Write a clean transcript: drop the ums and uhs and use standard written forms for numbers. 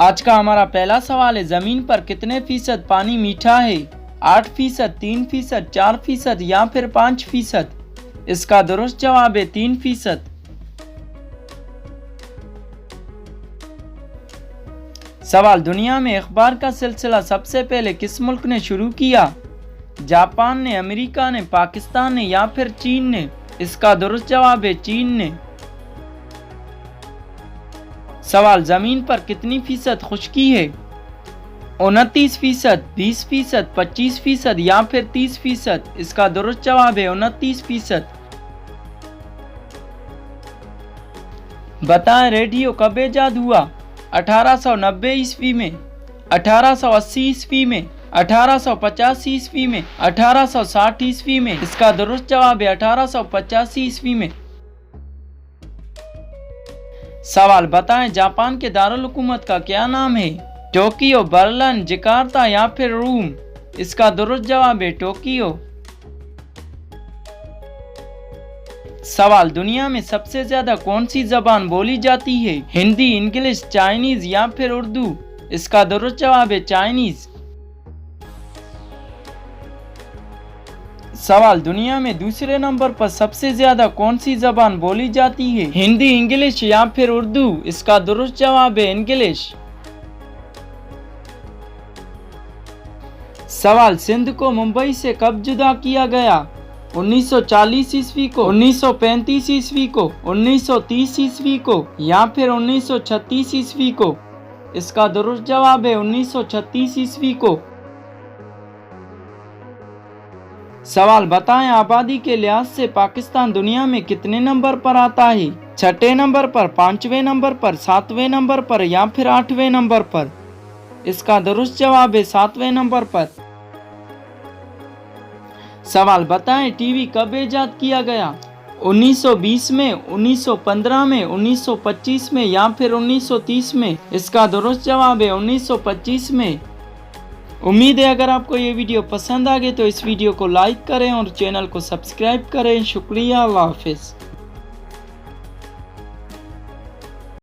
आज का हमारा पहला सवाल है, जमीन पर कितने फीसद पानी मीठा है? 8%, 3%, 4% या फिर 5%? इसका दुरुस्त जवाब है 3%। सवाल, दुनिया में अखबार का सिलसिला सबसे पहले किस मुल्क ने शुरू किया? जापान ने, अमेरिका ने, पाकिस्तान ने या फिर चीन ने? इसका दुरुस्त जवाब है चीन ने। सवाल, जमीन पर कितनी फीसद खुश्की है? 29%, 20%, 25% या फिर 30%? इसका दुरुस्त जवाब है 29%। बताएं, रेडियो कब ईजाद हुआ? 1890 ईस्वी में, 1880 ईस्वी में, 1850 ईस्वी में, 1860 ईस्वी में? इसका दुरुस्त जवाब है 1885 ईस्वी में। सवाल, बताएं, जापान के दारुल हुकूमत का क्या नाम है? टोक्यो, बर्लिन, जकार्ता या फिर रोम? इसका दुरुस्त जवाब है टोक्यो। सवाल, दुनिया में सबसे ज्यादा कौन सी जबान बोली जाती है? हिंदी, इंग्लिश, चाइनीज या फिर उर्दू? इसका दुरुस्त जवाब है चाइनीज। सवाल, दुनिया में दूसरे नंबर पर सबसे ज्यादा कौन सी जबान बोली जाती है? हिंदी, इंग्लिश या फिर उर्दू? इसका दुरुस्त जवाब है इंग्लिश। सवाल, सिंध को मुंबई से कब जुदा किया गया? 1940 ईस्वी को, 1935 ईस्वी को, 1930 ईस्वी को या फिर 1936 ईस्वी को? इसका दुरुस्त जवाब है 1936 ईस्वी को। सवाल, बताएं, आबादी के लिहाज से पाकिस्तान दुनिया में कितने नंबर पर आता है? 6ठे नंबर पर, 5वें नंबर पर, 7वें नंबर पर या फिर 8वें नंबर पर? इसका दुरुस्त जवाब है 7वें नंबर पर। सवाल, बताएं, टीवी कब ईजाद किया गया? 1920 में, 1915 में, 1925 में या फिर 1930 में? इसका दुरुस्त जवाब है 1925 में। उम्मीद है अगर आपको ये वीडियो पसंद आ गई तो इस वीडियो को लाइक करें और चैनल को सब्सक्राइब करें। शुक्रिया, अल्लाह हाफिज़।